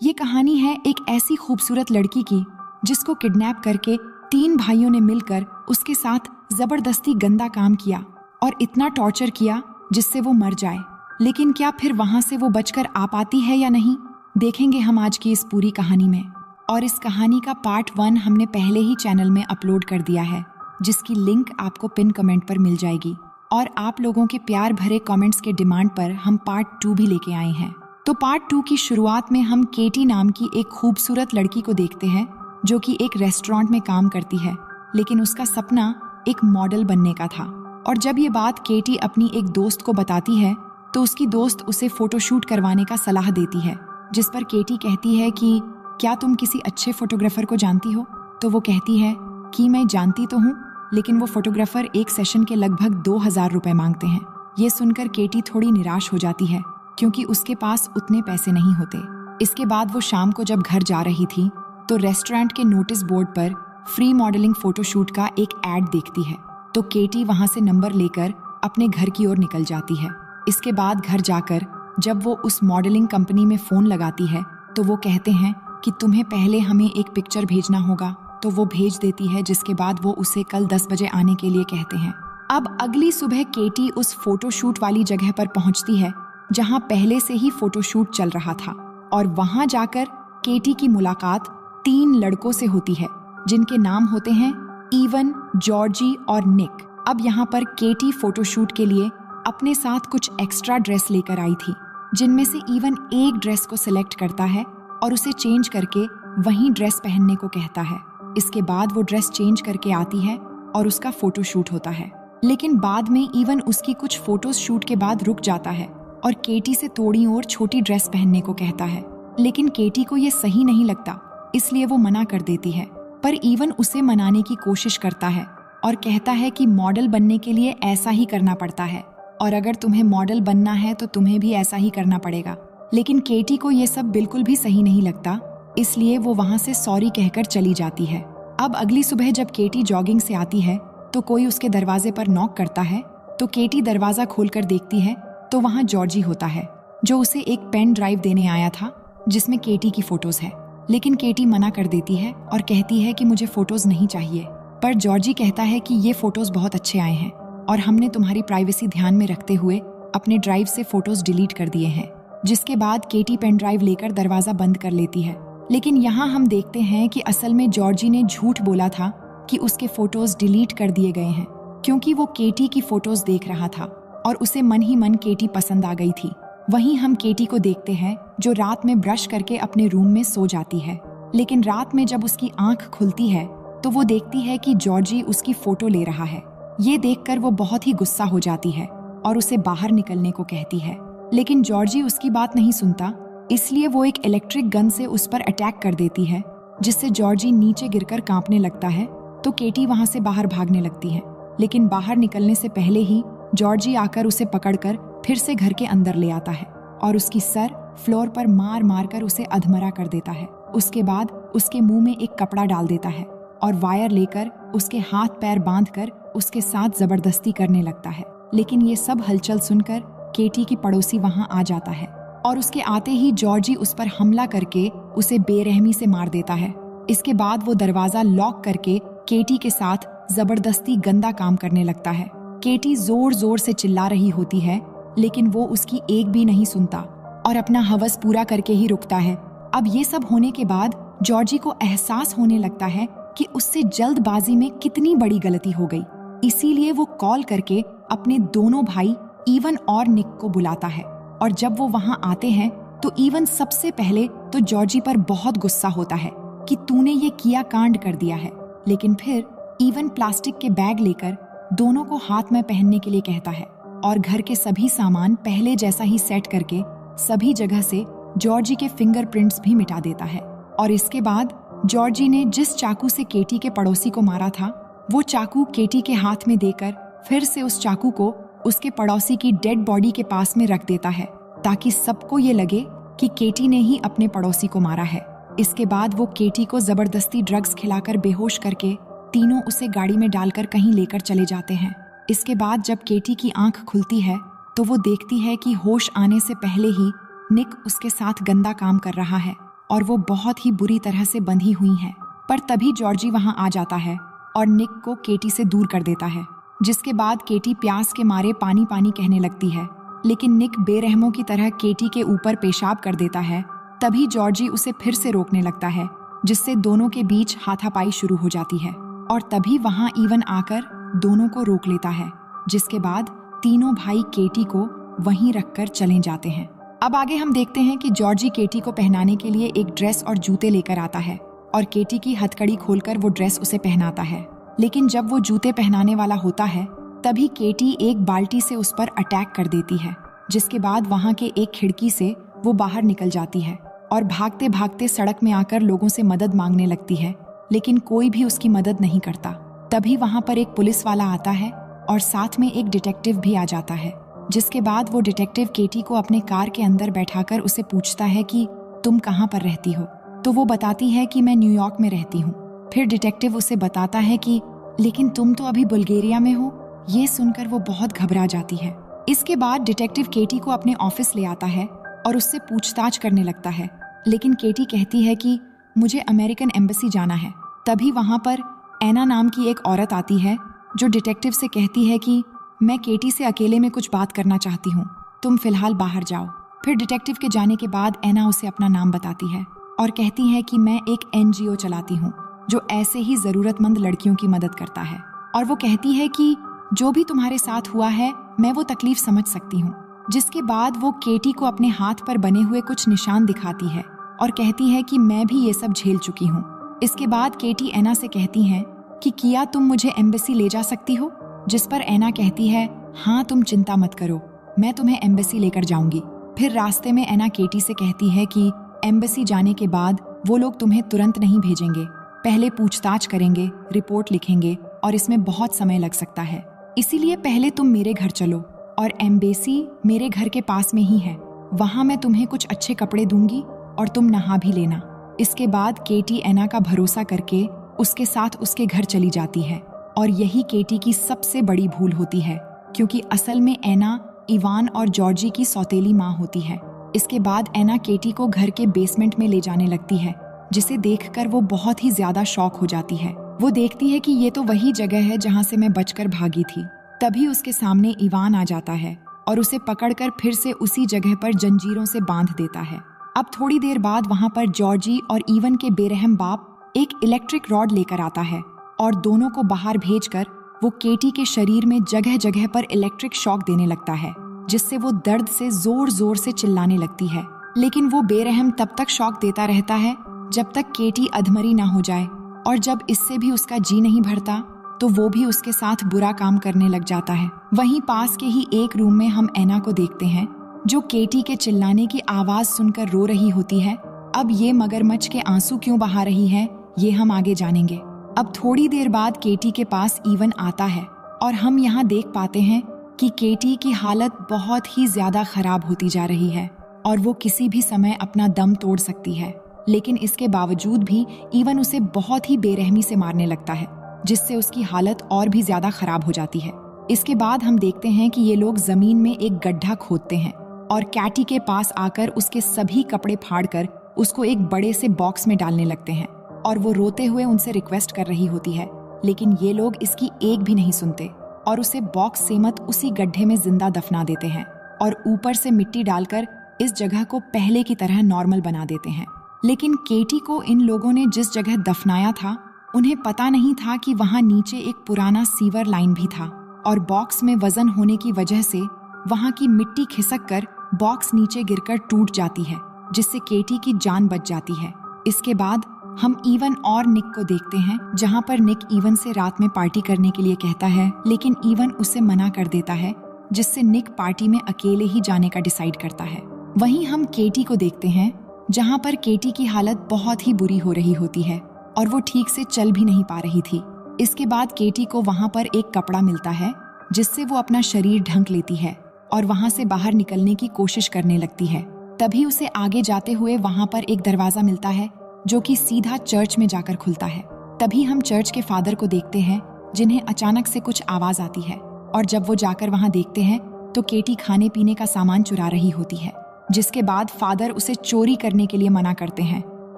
ये कहानी है एक ऐसी खूबसूरत लड़की की जिसको किडनैप करके 3 भाइयों ने मिलकर उसके साथ जबरदस्ती गंदा काम किया और इतना टॉर्चर किया जिससे वो मर जाए। लेकिन क्या फिर वहां से वो बचकर आ पाती है या नहीं, देखेंगे हम आज की इस पूरी कहानी में। और इस कहानी का पार्ट 1 हमने पहले ही चैनल में अपलोड कर दिया है, जिसकी लिंक आपको पिन कमेंट पर मिल जाएगी। और आप लोगों के प्यार भरे कमेंट्स के डिमांड पर हम पार्ट 2 भी लेके आए हैं। तो पार्ट 2 की शुरुआत में हम केटी नाम की एक खूबसूरत लड़की को देखते हैं जो कि एक रेस्टोरेंट में काम करती है, लेकिन उसका सपना एक मॉडल बनने का था। और जब ये बात केटी अपनी एक दोस्त को बताती है तो उसकी दोस्त उसे फोटोशूट करवाने का सलाह देती है, जिस पर केटी कहती है कि क्या तुम किसी अच्छे फोटोग्राफर को जानती हो? तो वो कहती है कि मैं जानती तो हूँ, लेकिन वो फोटोग्राफर एक सेशन के लगभग 2000 रुपए मांगते हैं। ये सुनकर केटी थोड़ी निराश हो जाती है क्योंकि उसके पास उतने पैसे नहीं होते। इसके बाद वो शाम को जब घर जा रही थी तो रेस्टोरेंट के नोटिस बोर्ड पर फ्री मॉडलिंग फोटोशूट का एक एड देखती है। तो केटी वहां से नंबर लेकर अपने घर की ओर निकल जाती है। इसके बाद घर जाकर जब वो उस मॉडलिंग कंपनी में फोन लगाती है तो वो कहते हैं कि तुम्हें पहले हमें एक पिक्चर भेजना होगा। तो वो भेज देती है, जिसके बाद वो उसे कल 10 बजे आने के लिए कहते हैं। अब अगली सुबह केटी उस फोटोशूट वाली जगह पर पहुंचती है जहां पहले से ही फोटोशूट चल रहा था। और वहां जाकर केटी की मुलाकात 3 लड़कों से होती है जिनके नाम होते हैं इवन, जॉर्जी और निक। अब यहाँ पर केटी फोटोशूट के लिए अपने साथ कुछ एक्स्ट्रा ड्रेस लेकर आई थी, जिनमें से इवन एक ड्रेस को सिलेक्ट करता है और उसे चेंज करके वही ड्रेस पहनने को कहता है। इसके बाद वो ड्रेस चेंज करके आती है और उसका फोटोशूट होता है। लेकिन बाद में इवन उसकी कुछ फोटोज शूट के बाद रुक जाता है और केटी से थोड़ी और छोटी ड्रेस पहनने को कहता है। लेकिन केटी को ये सही नहीं लगता, इसलिए वो मना कर देती है। पर इवन उसे मनाने की कोशिश करता है और कहता है कि मॉडल बनने के लिए ऐसा ही करना पड़ता है, और अगर तुम्हें मॉडल बनना है तो तुम्हें भी ऐसा ही करना पड़ेगा। लेकिन केटी को ये सब बिल्कुल भी सही नहीं लगता, इसलिए वो वहां से सॉरी कहकर चली जाती है। अब अगली सुबह जब केटी जॉगिंग से आती है तो कोई उसके दरवाजे पर नॉक करता है। तो केटी दरवाजा खोलकर देखती है तो वहां जॉर्जी होता है, जो उसे एक पेन ड्राइव देने आया था जिसमें केटी की फोटोज है। लेकिन केटी मना कर देती है और कहती है कि मुझे फोटोज नहीं चाहिए। पर जॉर्जी कहता है कि ये फोटोज बहुत अच्छे आए हैं और हमने तुम्हारी प्राइवेसी ध्यान में रखते हुए अपने ड्राइव से फोटोज डिलीट कर दिए हैं। जिसके बाद केटी पेन ड्राइव लेकर दरवाजा बंद कर लेती है। लेकिन यहाँ हम देखते हैं कि असल में जॉर्जी ने झूठ बोला था कि उसके फोटोज डिलीट कर दिए गए हैं, क्योंकि वो केटी की फोटोज देख रहा था और उसे मन ही मन केटी पसंद आ गई थी। वहीं हम केटी को देखते हैं जो रात में ब्रश करके अपने रूम में सो जाती है। लेकिन रात में जब उसकी आंख खुलती है तो वो देखती है कि जॉर्जी उसकी फोटो ले रहा है। ये देखकर वो बहुत ही गुस्सा हो जाती है और उसे बाहर निकलने को कहती है। लेकिन जॉर्जी उसकी बात नहीं सुनता, इसलिए वो एक इलेक्ट्रिक गन से उस पर अटैक कर देती है, जिससे जॉर्जी नीचे गिरकर कांपने लगता है। तो केटी वहां से बाहर भागने लगती है, लेकिन बाहर निकलने से पहले ही जॉर्जी आकर उसे पकड़कर फिर से घर के अंदर ले आता है और उसकी सर फ्लोर पर मार मार कर उसे अधमरा कर देता है। उसके बाद उसके मुंह में एक कपड़ा डाल देता है और वायर लेकर उसके हाथ पैर बांधकर उसके साथ जबरदस्ती करने लगता है। लेकिन ये सब हलचल सुनकर केटी की पड़ोसी वहां आ जाता है और उसके आते ही जॉर्जी उस पर हमला करके उसे बेरहमी से मार देता है। इसके बाद वो दरवाजा लॉक करके केटी के साथ जबरदस्ती गंदा काम करने लगता है। केटी जोर जोर से चिल्ला रही होती है, लेकिन वो उसकी एक भी नहीं सुनता और अपना हवस पूरा करके ही रुकता है। अब ये सब होने के बाद जॉर्जी को एहसास होने लगता है कि उससे जल्दबाजी में कितनी बड़ी गलती हो गई। इसीलिए वो कॉल करके अपने दोनों भाई इवन और निक को बुलाता है। और जब वो वहां आते हैं तो इवन सबसे पहले तो जॉर्जी पर बहुत गुस्सा होता है कि तूने ये किया कांड कर दिया है। लेकिन फिर इवन प्लास्टिक के बैग लेकर दोनों को हाथ में पहनने के लिए कहता है और घर के सभी सामान पहले जैसा ही सेट करके सभी जगह से जॉर्जी के फिंगरप्रिंट्स भी मिटा देता है। और इसके बाद जॉर्जी ने जिस चाकू से केटी के पड़ोसी को मारा था, वो चाकू केटी के हाथ में देकर फिर से उस चाकू को उसके पड़ोसी की डेड बॉडी के पास में रख देता है, ताकि सबको ये लगे कि केटी ने ही अपने पड़ोसी को मारा है। इसके बाद वो केटी को जबरदस्ती ड्रग्स खिलाकर बेहोश करके तीनों उसे गाड़ी में डालकर कहीं लेकर चले जाते हैं। इसके बाद जब केटी की आंख खुलती है तो वो देखती है कि होश आने से पहले ही निक उसके साथ गंदा काम कर रहा है और वो बहुत ही बुरी तरह से बंधी हुई हैं। पर तभी जॉर्जी वहां आ जाता है और निक को केटी से दूर कर देता है, जिसके बाद केटी प्यास के मारे पानी पानी कहने लगती है, लेकिन निक बेरहमों की तरह केटी के ऊपर पेशाब कर देता है। तभी जॉर्जी उसे फिर से रोकने लगता है, जिससे दोनों के बीच हाथापाई शुरू हो जाती है और तभी वहां ईवन आकर दोनों को रोक लेता है, जिसके बाद तीनों भाई केटी को वहीं रखकर चले जाते हैं। अब आगे हम देखते हैं कि जॉर्जी केटी को पहनाने के लिए एक ड्रेस और जूते लेकर आता है और केटी की हथकड़ी खोलकर वो ड्रेस उसे पहनाता है। लेकिन जब वो जूते पहनाने वाला होता है तभी केटी एक बाल्टी से उस पर अटैक कर देती है, जिसके बाद वहां के एक खिड़की से वो बाहर निकल जाती है और भागते भागते सड़क में आकर लोगों से मदद मांगने लगती है, लेकिन कोई भी उसकी मदद नहीं करता। तभी वहां पर एक पुलिस वाला आता है और साथ में एक डिटेक्टिव भी आ जाता है, जिसके बाद वो डिटेक्टिव केटी को अपने कार के अंदर बैठाकर उसे पूछता है कि तुम कहाँ पर रहती हो। तो वो बताती है कि मैं न्यूयॉर्क में रहती हूँ। फिर डिटेक्टिव उसे बताता है कि लेकिन तुम तो अभी बुल्गारिया में हो। ये सुनकर वो बहुत घबरा जाती है। इसके बाद डिटेक्टिव केटी को अपने ऑफिस ले आता है और उससे पूछताछ करने लगता है, लेकिन केटी कहती है कि मुझे अमेरिकन एम्बेसी जाना है। तभी वहां पर एना नाम की एक औरत आती है जो डिटेक्टिव से कहती है कि मैं केटी से अकेले में कुछ बात करना चाहती हूँ, तुम फिलहाल बाहर जाओ। फिर डिटेक्टिव के जाने के बाद एना उसे अपना नाम बताती है और कहती है कि मैं एक NGO चलाती हूँ जो ऐसे ही जरूरतमंद लड़कियों की मदद करता है, और वो कहती है कि जो भी तुम्हारे साथ हुआ है मैं वो तकलीफ समझ सकती हूँ। जिसके बाद वो केटी को अपने हाथ पर बने हुए कुछ निशान दिखाती है और कहती है कि मैं भी ये सब झेल चुकी हूँ। इसके बाद केटी एना से कहती है कि किया तुम मुझे एम्बेसी ले जा सकती हो, जिस पर एना कहती है हाँ तुम चिंता मत करो, मैं तुम्हें एम्बेसी लेकर जाऊंगी। फिर रास्ते में एना केटी से कहती है कि एम्बेसी जाने के बाद वो लोग तुम्हें तुरंत नहीं भेजेंगे, पहले पूछताछ करेंगे, रिपोर्ट लिखेंगे और इसमें बहुत समय लग सकता है, इसीलिए पहले तुम मेरे घर चलो और एम्बेसी मेरे घर के पास में ही है, वहां मैं तुम्हें कुछ अच्छे कपड़े दूंगी और तुम नहा भी लेना। इसके बाद केटी एना का भरोसा करके उसके साथ उसके घर चली जाती है और यही केटी की सबसे बड़ी भूल होती है, क्योंकि असल में एना इवान और जॉर्जी की सौतेली माँ होती है। इसके बाद एना केटी को घर के बेसमेंट में ले जाने लगती है, जिसे देखकर वो बहुत ही ज्यादा शॉक हो जाती है। वो देखती है कि ये तो वही जगह है जहाँ से मैं बचकर भागी थी। तभी उसके सामने इवान आ जाता है और उसे पकड़कर फिर से उसी जगह पर जंजीरों से बांध देता है। अब थोड़ी देर बाद वहाँ पर जॉर्जी और इवन के बेरहम बाप एक इलेक्ट्रिक रॉड लेकर आता है और दोनों को बाहर भेजकर वो केटी के शरीर में जगह जगह पर इलेक्ट्रिक शॉक देने लगता है, जिससे वो दर्द से जोर जोर से चिल्लाने लगती है। लेकिन वो बेरहम तब तक शॉक देता रहता है जब तक केटी अधमरी ना हो जाए, और जब इससे भी उसका जी नहीं भरता तो वो भी उसके साथ बुरा काम करने लग जाता है। वहीं पास के ही एक रूम में हम एना को देखते हैं जो केटी के चिल्लाने की आवाज सुनकर रो रही होती है। अब ये मगरमच्छ के आंसू क्यों बहा रही है ये हम आगे जानेंगे। अब थोड़ी देर बाद केटी के पास इवन आता है और हम यहाँ देख पाते हैं कि केटी की हालत बहुत ही ज्यादा खराब होती जा रही है और वो किसी भी समय अपना दम तोड़ सकती है। लेकिन इसके बावजूद भी इवन उसे बहुत ही बेरहमी से मारने लगता है, जिससे उसकी हालत और भी ज्यादा खराब हो जाती है। इसके बाद हम देखते हैं कि ये लोग जमीन में एक गड्ढा खोदते हैं और कैटी के पास आकर उसके सभी कपड़े फाड़कर उसको एक बड़े से बॉक्स में डालने लगते हैं और वो रोते हुए उनसे रिक्वेस्ट कर रही होती है, लेकिन ये लोग इसकी एक भी नहीं सुनते और उसे बॉक्स से मत उसी गड्ढे में जिंदा दफना देते हैं और ऊपर से मिट्टी डालकर इस जगह को पहले की तरह नॉर्मल बना देते हैं। लेकिन केटी को इन लोगों ने जिस जगह दफनाया था उन्हें पता नहीं था कि वहां नीचे एक पुराना सीवर लाइन भी था और बॉक्स में वजन होने की वजह से वहां की मिट्टी खिसक कर बॉक्स नीचे गिरकर टूट जाती है, जिससे केटी की जान बच जाती है। इसके बाद हम इवन और निक को देखते हैं, जहां पर निक इवन से रात में पार्टी करने के लिए कहता है, लेकिन इवन उसे मना कर देता है, जिससे निक पार्टी में अकेले ही जाने का डिसाइड करता है। वहीं हम केटी को देखते हैं, जहां पर केटी की हालत बहुत ही बुरी हो रही होती है और वो ठीक से चल भी नहीं पा रही थी। इसके बाद केटी को वहां पर एक कपड़ा मिलता है, जिससे वो अपना शरीर ढक लेती है और वहां से बाहर निकलने की कोशिश करने लगती है। तभी उसे आगे जाते हुए वहां पर एक दरवाजा मिलता है जो कि सीधा चर्च में जाकर खुलता है। तभी हम चर्च के फादर को देखते हैं, जिन्हें अचानक से कुछ आवाज आती है और जब वो जाकर वहां देखते हैं तो केटी खाने पीने का सामान चुरा रही होती है, जिसके बाद फादर उसे चोरी करने के लिए मना करते हैं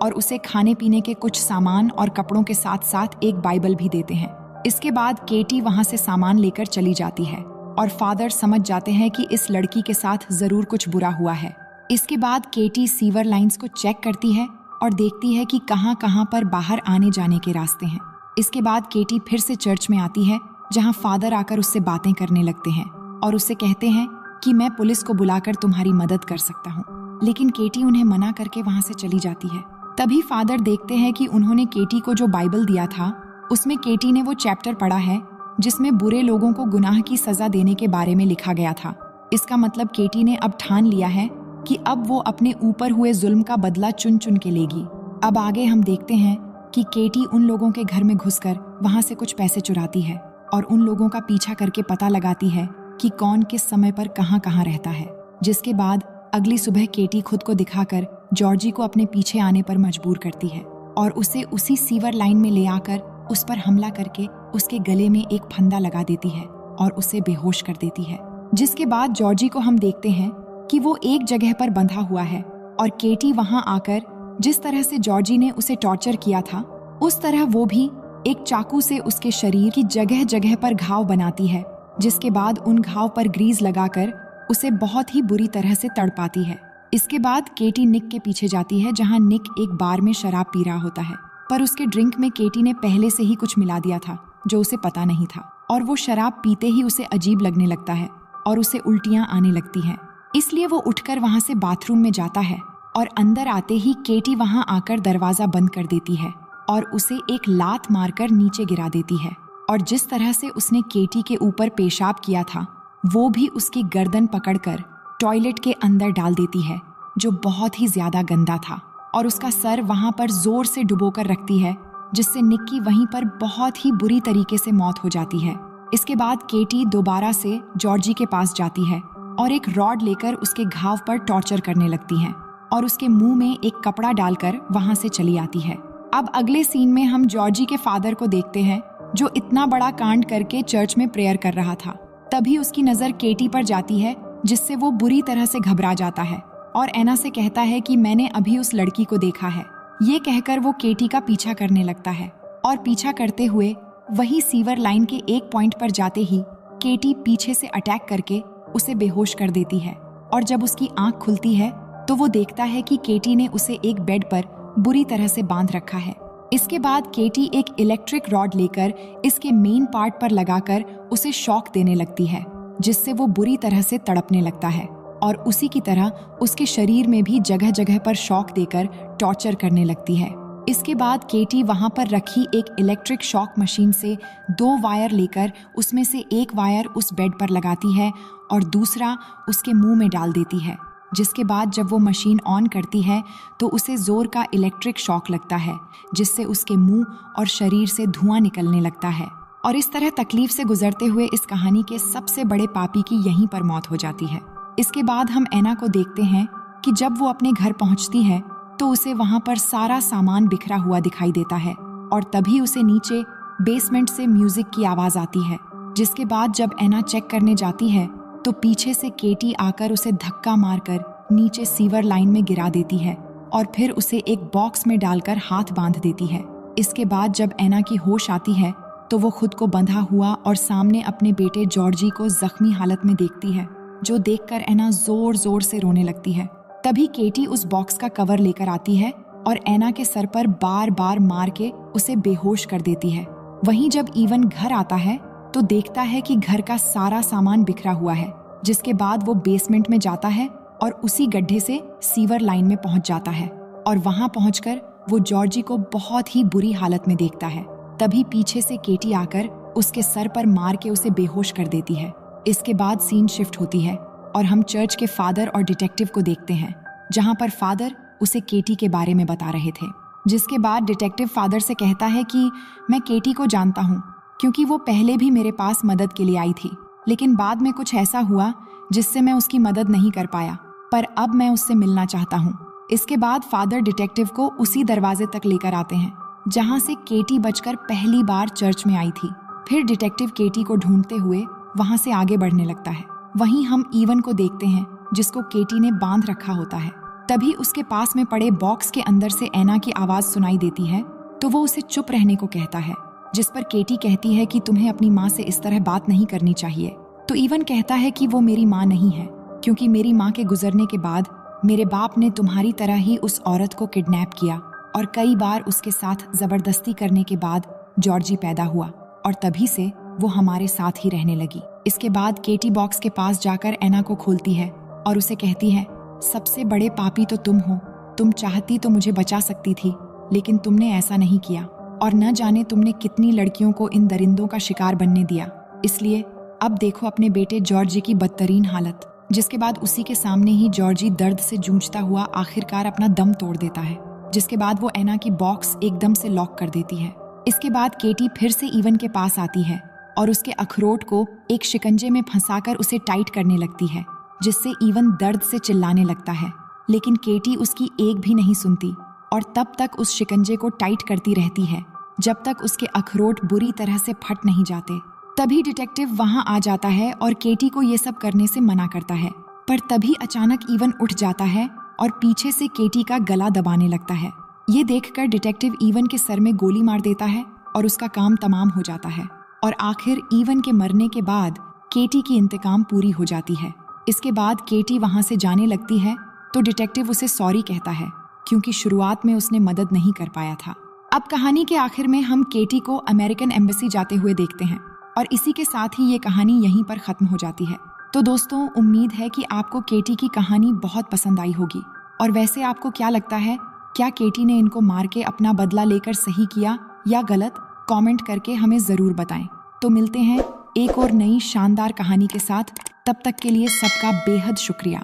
और उसे खाने पीने के कुछ सामान और कपड़ों के साथ साथ एक बाइबल भी देते हैं। इसके बाद केटी वहां से सामान लेकर चली जाती है और फादर समझ जाते हैं कि इस लड़की के साथ जरूर कुछ बुरा हुआ है। इसके बाद केटी सीवर लाइंस को चेक करती है और देखती है कि कहां-कहां पर बाहर आने जाने के रास्ते हैं। इसके बाद केटी फिर से चर्च में आती है, जहां फादर आकर उससे बातें करने लगते हैं और उससे कहते हैं कि मैं पुलिस को बुलाकर तुम्हारी मदद कर सकता हूँ। लेकिन केटी उन्हें मना करके वहां से चली जाती है। तभी फादर देखते हैं कि उन्होंने केटी को जो बाइबल दिया था उसमें केटी ने वो चैप्टर पढ़ा है जिसमें बुरे लोगों को गुनाह की सजा देने के बारे में लिखा गया था। इसका मतलब केटी ने अब ठान लिया है कि अब वो अपने ऊपर हुए जुल्म का बदला चुन चुन के लेगी। अब आगे हम देखते हैं कि केटी उन लोगों के घर में घुसकर वहां से कुछ पैसे चुराती है और उन लोगों का पीछा करके पता लगाती है कि कौन किस समय पर कहां रहता है। जिसके बाद अगली सुबह केटी खुद को दिखाकर जॉर्जी को अपने पीछे आने पर मजबूर करती है और उसे उसी सीवर लाइन में ले आकर उस पर हमला करके उसके गले में एक फंदा लगा देती है और उसे बेहोश कर देती है। जिसके बाद जॉर्जी को हम देखते हैं कि वो एक जगह पर बंधा हुआ है और केटी वहां आकर जिस तरह से जॉर्जी ने उसे टॉर्चर किया था उस तरह वो भी एक चाकू से उसके शरीर की जगह जगह पर घाव बनाती है। जिसके बाद उन घाव पर ग्रीस लगाकर उसे बहुत ही बुरी तरह से तड़पाती है। इसके बाद केटी निक के पीछे जाती है, जहां निक एक बार में शराब पी रहा होता है, पर उसके ड्रिंक में केटी ने पहले से ही कुछ मिला दिया था जो उसे पता नहीं था और वो शराब पीते ही उसे अजीब लगने लगता है और उसे उल्टियां आने लगती हैं। इसलिए वो उठकर वहां से बाथरूम में जाता है और अंदर आते ही केटी वहां आकर दरवाजा बंद कर देती है और उसे एक लात मारकर नीचे गिरा देती है और जिस तरह से उसने केटी के ऊपर पेशाब किया था वो भी उसकी गर्दन पकड़कर टॉयलेट के अंदर डाल देती है, जो बहुत ही ज्यादा गंदा था, और उसका सर वहां पर जोर से डुबोकर रखती है, जिससे निक की वहीं पर बहुत ही बुरी तरीके से मौत हो जाती है। इसके बाद केटी दोबारा से जॉर्जी के पास जाती है और एक रॉड लेकर उसके घाव पर टॉर्चर करने लगती है और उसके मुंह में एक कपड़ा डालकर वहां से चली आती है। अब अगले सीन में हम जॉर्जी के फादर को देखते हैं, जो इतना बड़ा कांड करके चर्च में प्रेयर कर रहा था। तभी उसकी नजर केटी पर जाती है, जिससे वो बुरी तरह से घबरा जाता है और एना से कहता है कि मैंने अभी उस लड़की को देखा है। ये कहकर वो केटी का पीछा करने लगता है और पीछा करते हुए वही सीवर लाइन के एक पॉइंट पर जाते ही केटी पीछे से अटैक करके उसे बेहोश कर देती है और जब उसकी आंख खुलती है तो वो देखता है कि केटी ने उसे एक बेड पर बुरी तरह से बांध रखा है। इसके बाद केटी एक इलेक्ट्रिक रॉड लेकर इसके मेन पार्ट पर लगाकर उसे शॉक देने लगती है, जिससे वो बुरी तरह से तड़पने लगता है और उसी की तरह उसके शरीर में भी जगह जगह पर शॉक देकर टॉर्चर करने लगती है। इसके बाद केटी वहां पर रखी एक इलेक्ट्रिक शॉक मशीन से 2 वायर लेकर उसमें से एक वायर उस बेड पर लगाती है और दूसरा उसके मुंह में डाल देती है। जिसके बाद जब वो मशीन ऑन करती है तो उसे जोर का इलेक्ट्रिक शॉक लगता है, जिससे उसके मुंह और शरीर से धुआं निकलने लगता है और इस तरह तकलीफ से गुजरते हुए इस कहानी के सबसे बड़े पापी की यहीं पर मौत हो जाती है। इसके बाद हम एना को देखते हैं कि जब वो अपने घर पहुंचती है तो उसे वहां पर सारा सामान बिखरा हुआ दिखाई देता है और तभी उसे नीचे बेसमेंट से म्यूजिक की आवाज आती है। जिसके बाद जब एना चेक करने जाती है तो पीछे से केटी आकर उसे धक्का मारकर नीचे सीवर लाइन में गिरा देती है और फिर उसे एक बॉक्स में डालकर हाथ बांध देती है। इसके बाद जब एना की होश आती है तो वो खुद को बंधा हुआ और सामने अपने बेटे जॉर्जी को जख्मी हालत में देखती है, जो देखकर एना जोर जोर से रोने लगती है। तभी केटी उस बॉक्स का कवर लेकर आती है और एना के सर पर बार बार मार के उसे बेहोश कर देती है। वहीं जब इवन घर आता है तो देखता है कि घर का सारा सामान बिखरा हुआ है। जिसके बाद वो बेसमेंट में जाता है और उसी गड्ढे से सीवर लाइन में पहुंच जाता है और वहां पहुंचकर वो जॉर्जी को बहुत ही बुरी हालत में देखता है। तभी पीछे से केटी आकर उसके सर पर मार के उसे बेहोश कर देती है। इसके बाद सीन शिफ्ट होती है और हम चर्च के फादर और डिटेक्टिव को देखते हैं, जहां पर फादर उसे केटी के बारे में बता रहे थे। जिसके बाद डिटेक्टिव फादर से कहता है कि मैं केटी को जानता हूँ, क्योंकि वो पहले भी मेरे पास मदद के लिए आई थी, लेकिन बाद में कुछ ऐसा हुआ जिससे मैं उसकी मदद नहीं कर पाया, पर अब मैं उससे मिलना चाहता हूँ। इसके बाद फादर डिटेक्टिव को उसी दरवाजे तक लेकर आते हैं जहाँ से केटी बचकर पहली बार चर्च में आई थी। फिर डिटेक्टिव केटी को ढूंढते हुए वहाँ से आगे बढ़ने लगता है। वहीं हम इवन को देखते हैं, जिसको केटी ने बांध रखा होता है। तभी उसके पास में पड़े बॉक्स के अंदर से एना की आवाज सुनाई देती है, तो वो उसे चुप रहने को कहता है, जिस पर केटी कहती है कि तुम्हें अपनी माँ से इस तरह बात नहीं करनी चाहिए। तो इवन कहता है कि वो मेरी माँ नहीं है, क्योंकि मेरी माँ के गुजरने के बाद मेरे बाप ने तुम्हारी तरह ही उस औरत को किडनैप किया और कई बार उसके साथ जबरदस्ती करने के बाद जॉर्जी पैदा हुआ और तभी से वो हमारे साथ ही रहने लगी। इसके बाद केटी बॉक्स के पास जाकर एना को खोलती है और उसे कहती है, सबसे बड़े पापी तो तुम हो, तुम चाहती तो मुझे बचा सकती थी, लेकिन तुमने ऐसा नहीं किया और न जाने तुमने कितनी लड़कियों को इन दरिंदों का शिकार बनने दिया। इसलिए अब देखो अपने बेटे जॉर्जी की बदतरीन हालत। जिसके बाद उसी के सामने ही जॉर्जी दर्द से जूझता हुआ आखिरकार अपना दम तोड़ देता है, जिसके बाद वो एना की बॉक्स एकदम से लॉक कर देती है। इसके बाद केटी फिर से इवन के पास आती है और उसके अखरोट को एक शिकंजे में फंसाकर उसे टाइट करने लगती है, जिससे इवन दर्द से चिल्लाने लगता है, लेकिन केटी उसकी एक भी नहीं सुनती और तब तक उस शिकंजे को टाइट करती रहती है जब तक उसके अखरोट बुरी तरह से फट नहीं जाते। तभी डिटेक्टिव वहां आ जाता है और केटी को ये सब करने से मना करता है, पर तभी अचानक इवन उठ जाता है और पीछे से केटी का गला दबाने लगता है। ये देखकर डिटेक्टिव इवन के सर में गोली मार देता है और उसका काम तमाम हो जाता है और आखिर इवन के मरने के बाद केटी की इंतकाम पूरी हो जाती है। इसके बाद केटी वहां से जाने लगती है तो डिटेक्टिव उसे सॉरी कहता है, क्योंकि शुरुआत में उसने मदद नहीं कर पाया था। अब कहानी के आखिर में हम केटी को अमेरिकन एम्बेसी जाते हुए देखते हैं और इसी के साथ ही ये कहानी यहीं पर खत्म हो जाती है। तो दोस्तों, उम्मीद है कि आपको केटी की कहानी बहुत पसंद आई होगी। और वैसे आपको क्या लगता है, क्या केटी ने इनको मार के अपना बदला लेकर सही किया या गलत? कमेंट करके हमें जरूर बताएं। तो मिलते हैं एक और नई शानदार कहानी के साथ, तब तक के लिए सबका बेहद शुक्रिया।